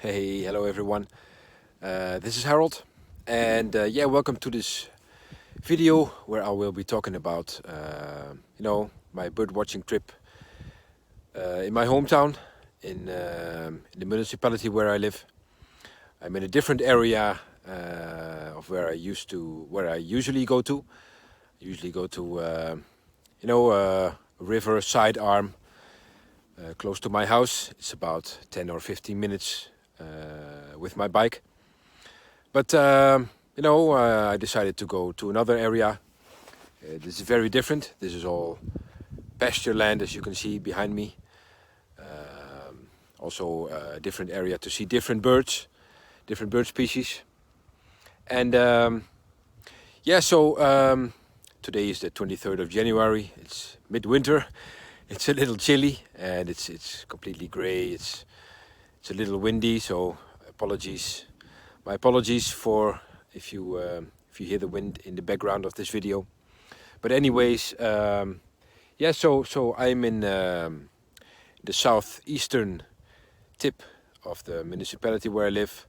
Hey, hello everyone. This is Harold, and yeah, welcome to this video where I will be talking about, my bird watching trip in my hometown, in the municipality where I live. I'm in a different area of where I usually go to. I usually go to, a river side arm close to my house. It's about 10 or 15 minutes with my bike. But I decided to go to another area. This is very different. This is all pasture land, as you can see behind me. Also a different area to see different bird species. And today is the 23rd of January. It's midwinter. It's a little chilly and it's completely gray. It's a little windy, so apologies. My apologies for if you hear the wind in the background of this video. But anyways, so I'm in the southeastern tip of the municipality where I live.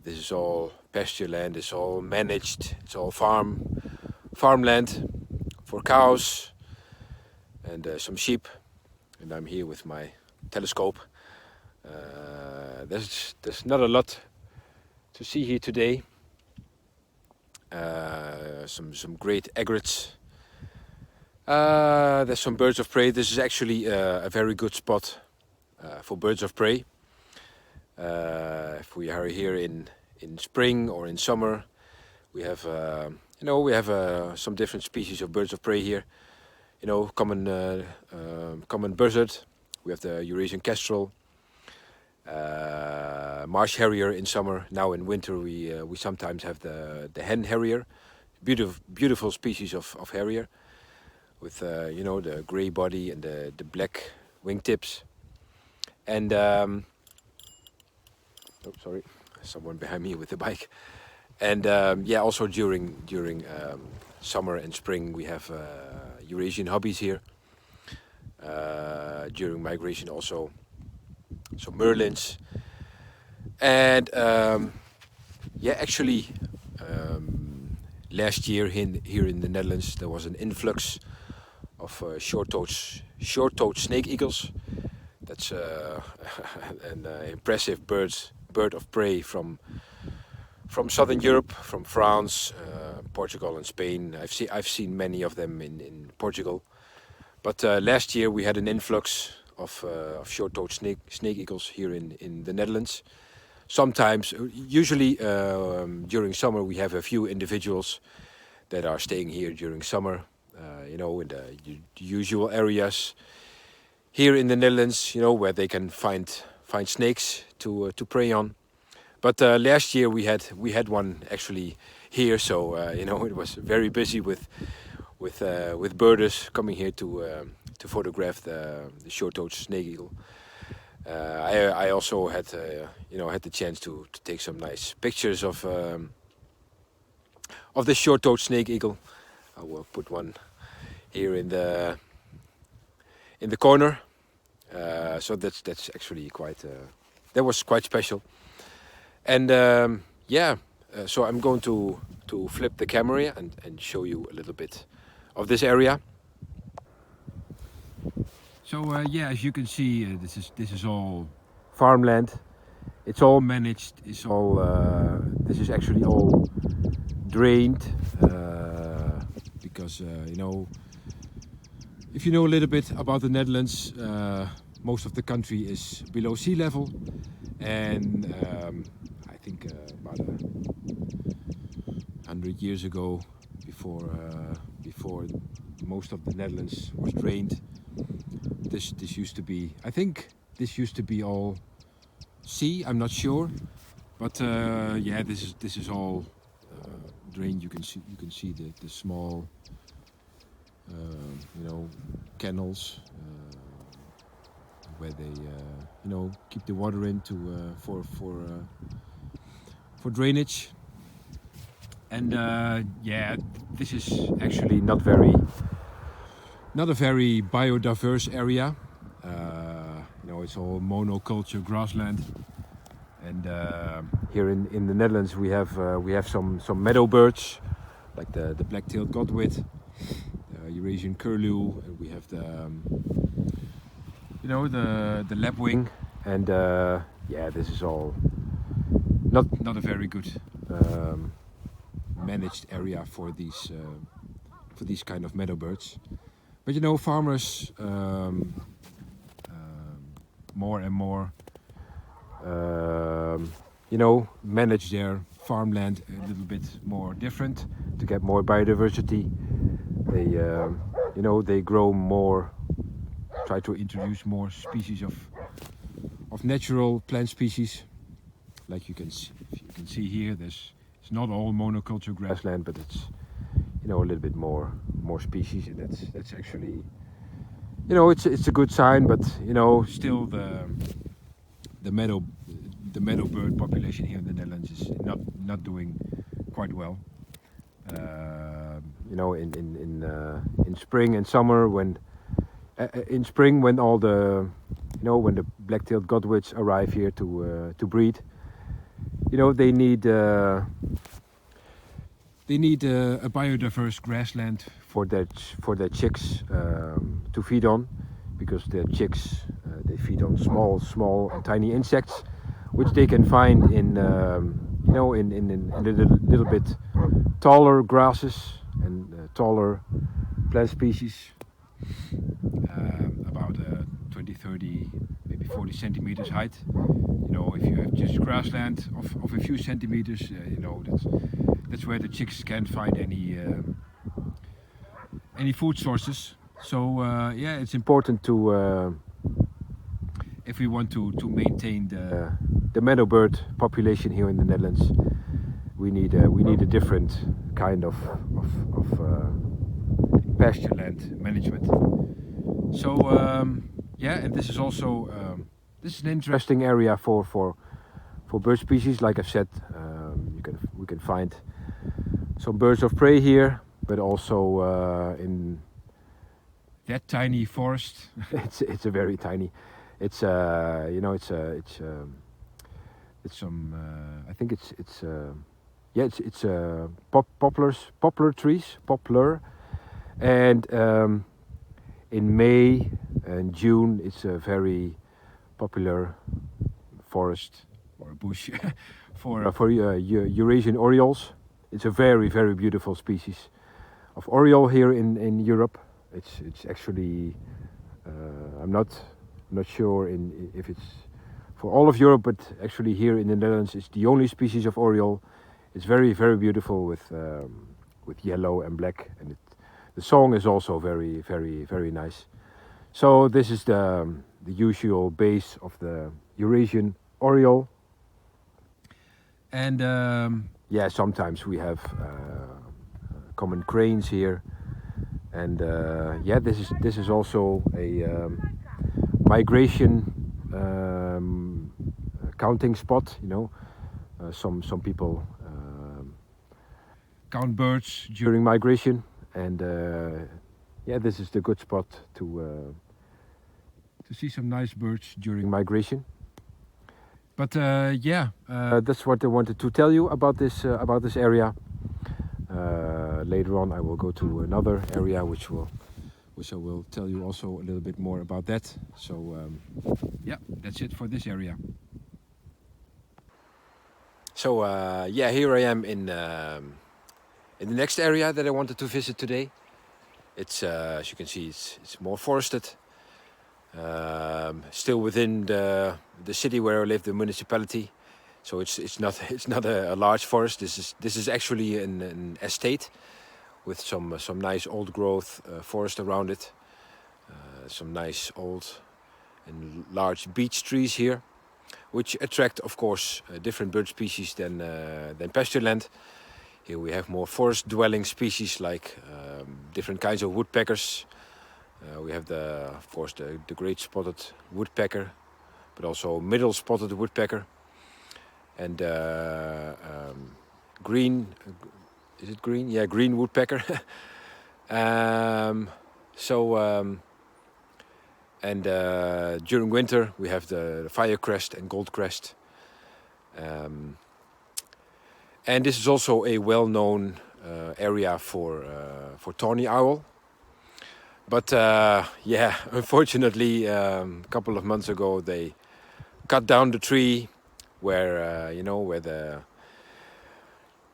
This is all pasture land. It's all managed. It's all farmland for cows and some sheep. And I'm here with my telescope. There's not a lot to see here today. Some great egrets. There's some birds of prey. This is actually a very good spot for birds of prey. If we are here in spring or in summer, we have some different species of birds of prey here. Common buzzard. We have the Eurasian kestrel. Marsh harrier in summer. Now in winter we sometimes have the hen harrier, beautiful species of harrier, with the gray body and the black wingtips. And sorry, someone behind me with the bike. And also during summer and spring we have Eurasian hobbies here. During migration also. So merlins, and last year here in the Netherlands there was an influx of short-toed snake eagles. That's an impressive bird of prey from southern Europe, from France, Portugal, and Spain. I've seen many of them in Portugal, but last year we had an influx of short-toed snake eagles here in the Netherlands. Sometimes, usually during summer, we have a few individuals that are staying here during summer, in the usual areas here in the Netherlands, where they can find snakes to prey on. But last year we had one actually here, so it was very busy with birders coming here to photograph the short-toed snake eagle. I also had the chance to take some nice pictures of the short-toed snake eagle. I will put one here in the corner. So that's actually that was quite special. And so I'm going to flip the camera and show you a little bit of this area. So as you can see, this is all farmland. It's all managed. It's all this is actually all drained because if you know a little bit about the Netherlands, most of the country is below sea level, and I think about 100 years ago, before most of the Netherlands was drained. This used to be, I think this used to be all sea. I'm not sure, but this is all drained. You can see the small canals where they keep the water in for drainage. And this is actually not a very biodiverse area. It's all monoculture grassland. And here in the Netherlands we have some meadow birds, like the black-tailed godwit, Eurasian curlew, and we have the lapwing, and yeah, this is all not a very good managed area for these kind of meadow birds. But farmers more and more manage their farmland a little bit more different to get more biodiversity. They grow more, try to introduce more species of natural plant species. Like you can see here, it's not all monoculture grassland, but it's a little bit more species, and that's actually it's a good sign. But still the meadow bird population here in the Netherlands is not doing quite well. In spring and summer, when all the when the black-tailed godwits arrive here to breed, they need a biodiverse grassland for their chicks to feed on, because their chicks they feed on small and tiny insects, which they can find in a little bit taller grasses and taller plant species, about 20, 30, maybe 40 centimeters height. If you have just grassland of a few centimeters, that's where the chicks can't find any food sources. So yeah, it's important to if we want to maintain the meadow bird population here in the Netherlands, we need a different kind of pasture land management. So yeah, and this is also this is an interesting area for bird species. Like I've said, we can find some birds of prey here, but also in that tiny forest. it's a very tiny. It's some I think it's poplar trees, and in May and June it's a very popular forest or bush for Eurasian orioles. It's a very beautiful species of oriole here in Europe. It's actually I'm not sure if it's for all of Europe, but actually here in the Netherlands it's the only species of oriole. It's very beautiful with yellow and black, and the song is also very nice. So this is the usual base of the Eurasian oriole, and yeah, sometimes we have common cranes here, and yeah, this is also a migration counting spot. Some people count birds during migration, and yeah, this is the good spot to see some nice birds during migration. But yeah, that's what I wanted to tell you about this area. Later on, I will go to another area, which I will tell you also a little bit more about that. So yeah, that's it for this area. So yeah, here I am in the next area that I wanted to visit today. It's as you can see, it's more forested. Still within the city where I live, the municipality. So it's not a large forest. This is actually an estate with some nice old growth forest around it. Some nice old and large beech trees here, which attract, of course, different bird species than pasture land. Here we have more forest-dwelling species like different kinds of woodpeckers. We have of course the great spotted woodpecker, but also middle spotted woodpecker, and green. Is it green? Yeah, green woodpecker. And during winter we have the firecrest and goldcrest. Um, and this is also a well-known area for tawny owl. But yeah, unfortunately, a couple of months ago they cut down the tree where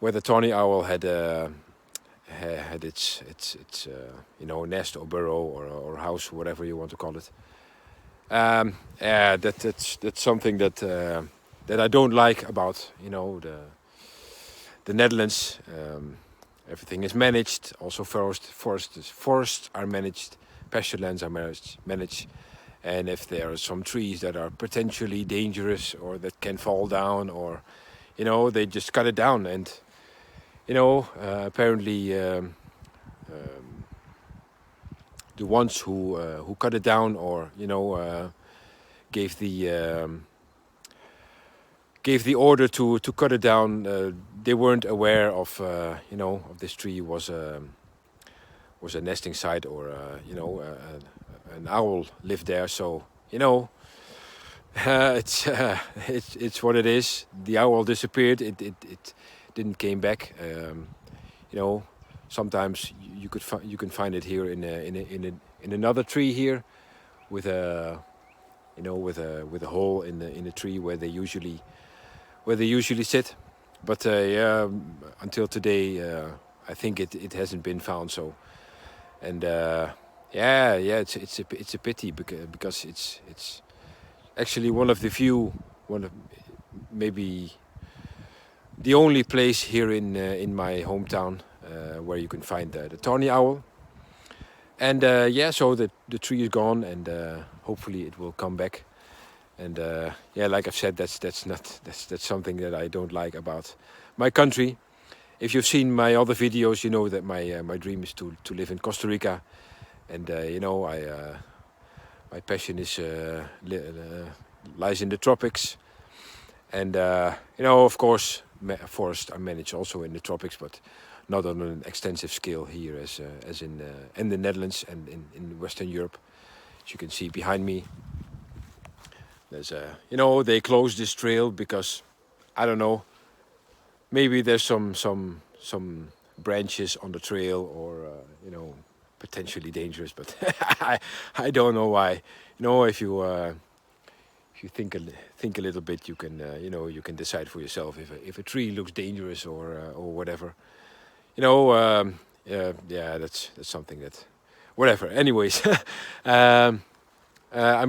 where the tawny owl had had its nest or burrow or house, whatever you want to call it. Yeah, that's something that I don't like about the Netherlands. Everything is managed. Also, forests are managed. Pasture lands are managed. And if there are some trees that are potentially dangerous or that can fall down, or they just cut it down. And apparently the ones who cut it down or gave the order to cut it down, they weren't aware of of this tree was a nesting site, or an owl lived there. So it's what it is. The owl disappeared. It didn't came back. Sometimes you can find it here in another tree here, with a with a hole in the tree where they usually sit. But yeah, until today, I think it hasn't been found. So, and yeah, it's a pity because it's actually one of the few, maybe the only place here in my hometown where you can find the tawny owl. And yeah, so the tree is gone, and hopefully it will come back. And yeah, like I've said, that's something that I don't like about my country. If you've seen my other videos, you know that my dream is to live in Costa Rica, and my passion is lies in the tropics. And of course, forests are managed also in the tropics, but not on an extensive scale here as in the Netherlands and in Western Europe. As you can see behind me, there's they closed this trail because I don't know, maybe there's some branches on the trail, or potentially dangerous, but I don't know why. If you think a little bit, you can you can decide for yourself if a tree looks dangerous or whatever. Yeah, that's something that, whatever. Anyways, I'm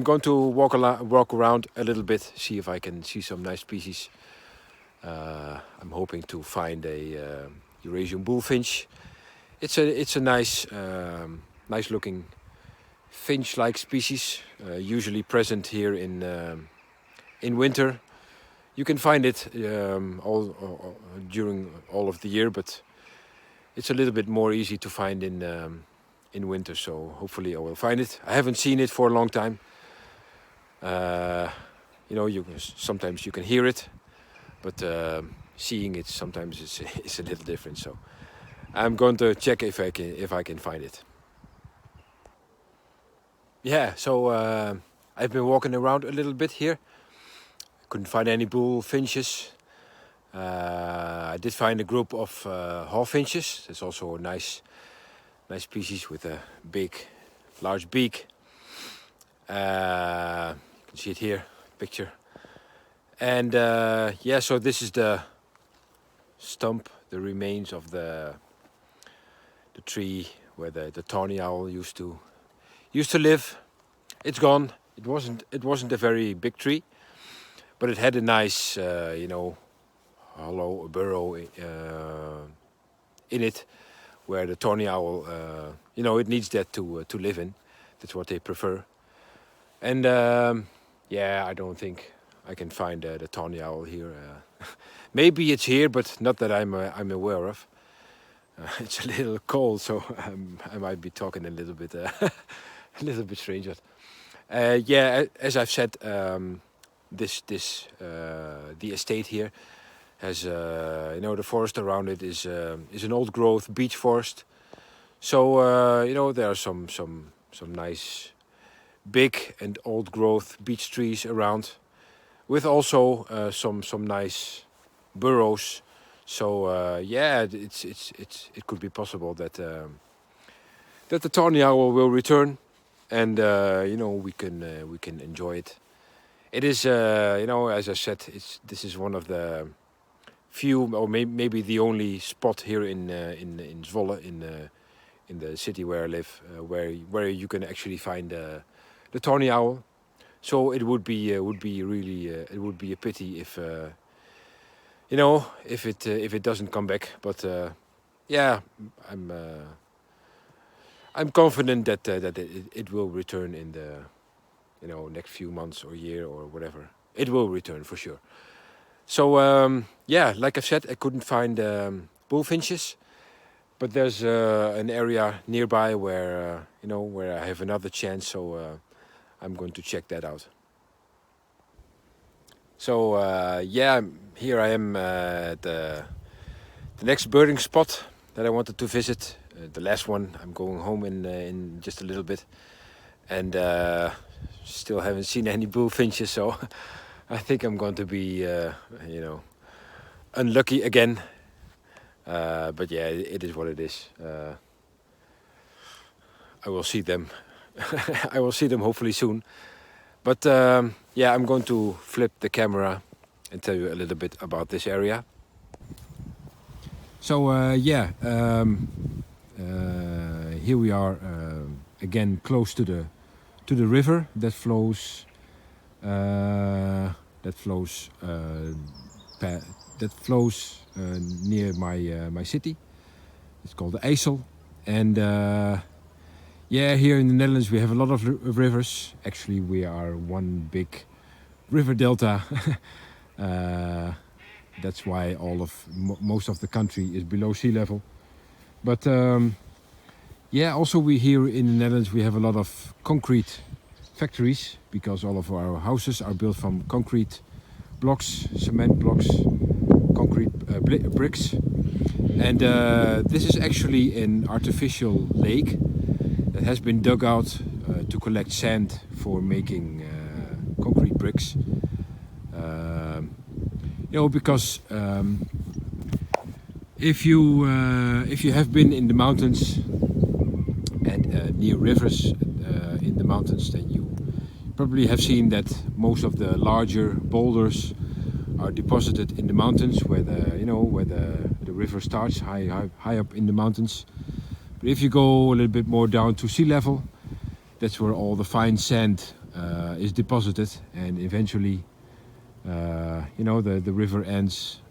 going to walk around a little bit, see if I can see some nice species. I'm hoping to find a Eurasian bullfinch. It's a nice looking finch-like species, usually present here in winter. You can find it all during all of the year, but it's a little bit more easy to find in winter. So hopefully I will find it. I haven't seen it for a long time. Sometimes you can hear it, but seeing it sometimes is a little different. So I'm going to check if I can find it. Yeah, so I've been walking around a little bit here. Couldn't find any bullfinches. I did find a group of hawfinches. It's also a nice species with a large beak. You can see it here, picture. And yeah, so this is the stump, the remains of the tree where the tawny owl used to live. It's gone. It wasn't a very big tree, but it had a nice hollow burrow in it, where the tawny owl it needs that to live in. That's what they prefer. And yeah, I don't think I can find the tawny owl here. Maybe it's here, but not that I'm aware of. It's a little cold, so I might be talking a little bit strange. Yeah, as I've said, the estate here has the forest around it is an old growth beech forest. So there are some nice big and old growth beech trees around, with also some nice burrows. So yeah, it could be possible that that the tawny owl will return, and we can enjoy it. It is as I said, this is one of the few, or maybe the only spot here in Zwolle, in the city where I live, where you can actually find the tawny owl. So it would be really it would be a pity if if it doesn't come back. But yeah, I'm confident that it will return in the next few months or year or whatever. It will return for sure. So yeah, like I said, I couldn't find bullfinches, but there's an area nearby where where I have another chance. So I'm going to check that out. So yeah, here I am at the next birding spot that I wanted to visit. The last one. I'm going home in just a little bit, and still haven't seen any bullfinches. So I think I'm going to be unlucky again. But yeah, it is what it is. I will see them. I will see them hopefully soon. But yeah, I'm going to flip the camera and tell you a little bit about this area. So yeah, here we are again close to the river that flows near my city. It's called the IJssel, and yeah, here in the Netherlands we have a lot of rivers. Actually, we are one big river delta. That's why most of the country is below sea level. But yeah, also we here in the Netherlands we have a lot of concrete factories, because all of our houses are built from concrete blocks, cement blocks, concrete bricks. And this is actually an artificial lake that has been dug out to collect sand for making concrete bricks. Because if you have been in the mountains and near rivers in the mountains, then you probably have seen that most of the larger boulders are deposited in the mountains, where the river starts high up in the mountains. But if you go a little bit more down to sea level, that's where all the fine sand is deposited, and eventually the river ends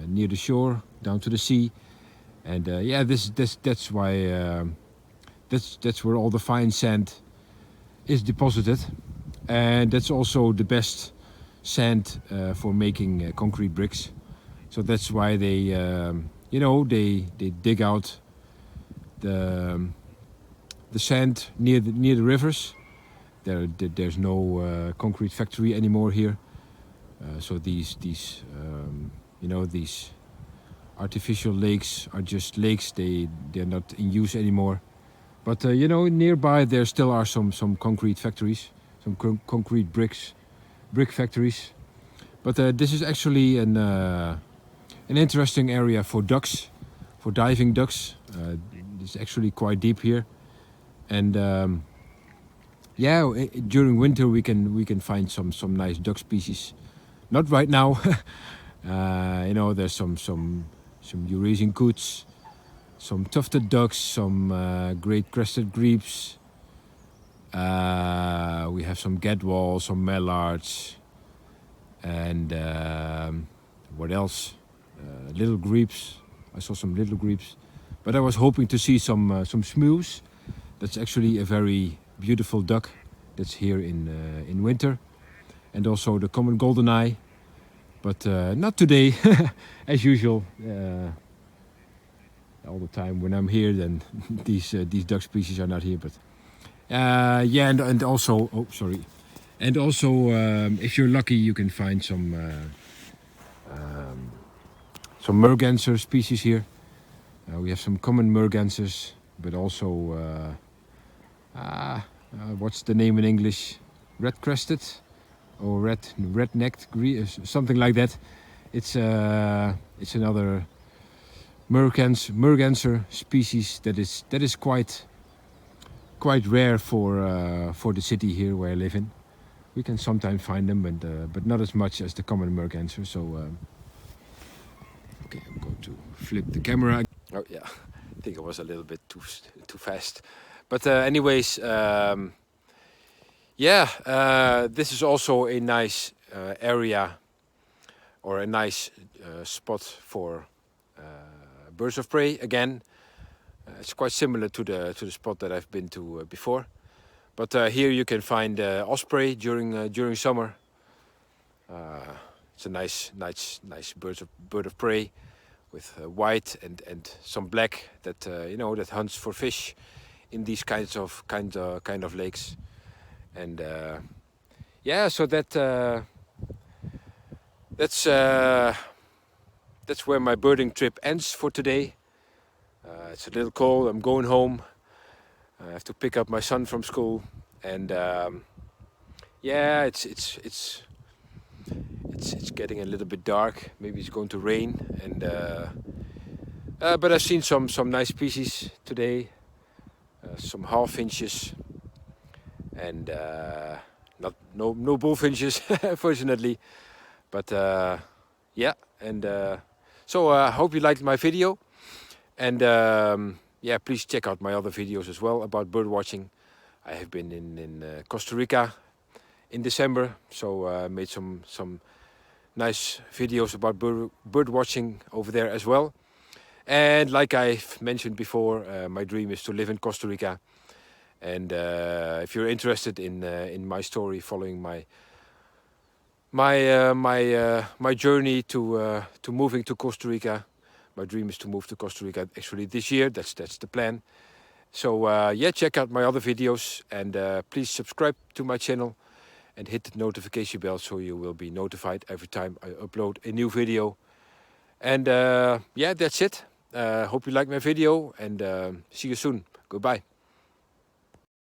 near the shore down to the sea. And yeah, that's why that's where all the fine sand is deposited, and that's also the best sand for making concrete bricks. So that's why they they dig out the sand near the rivers. There's no concrete factory anymore here. So these artificial lakes are just lakes. They're not in use anymore. But nearby there still are some concrete factories, some concrete brick factories. But this is actually an interesting area for ducks, for diving ducks. It's actually quite deep here, and yeah, during winter we can find some nice duck species. Not right now. There's some Eurasian coots, some tufted ducks, some great crested grebes. We have some gadwalls, some mallards, and what else? Little grebes. I saw some little grebes, but I was hoping to see some smews. That's actually a very beautiful duck that's here in winter, and also the common goldeneye, but not today. As usual. All the time when I'm here, then these duck species are not here. But yeah, and also, if you're lucky, you can find some merganser species here. We have some common mergansers, but also what's the name in English? Red-crested or red-necked, something like that. It's another merganser species that is quite rare for the city here where I live in. We can sometimes find them, but not as much as the common merganser. So okay, I'm going to flip the camera. Oh yeah, I think I was a little bit too fast. But anyways, yeah, this is also a nice area or a nice spot for birds of prey. Again, it's quite similar to the spot that I've been to before. But here you can find osprey during summer. It's a nice bird of prey with white and some black that that hunts for fish in these kind of lakes. And yeah, so that's where my birding trip ends for today. It's a little cold. I'm going home. I have to pick up my son from school, and yeah, it's getting a little bit dark. Maybe it's going to rain, and but I've seen some nice species today. Some half-finches, and no bullfinches, fortunately. But yeah, and so I hope you liked my video, and yeah, please check out my other videos as well about bird watching. I have been in Costa Rica in December, so I made some nice videos about bird watching over there as well. And like I've mentioned before, my dream is to live in Costa Rica. And if you're interested in my story, following my journey to moving to Costa Rica, my dream is to move to Costa Rica actually this year. That's the plan. So yeah, check out my other videos, and please subscribe to my channel and hit the notification bell so you will be notified every time I upload a new video. And yeah, that's it. Hope you like my video, and see you soon. Goodbye.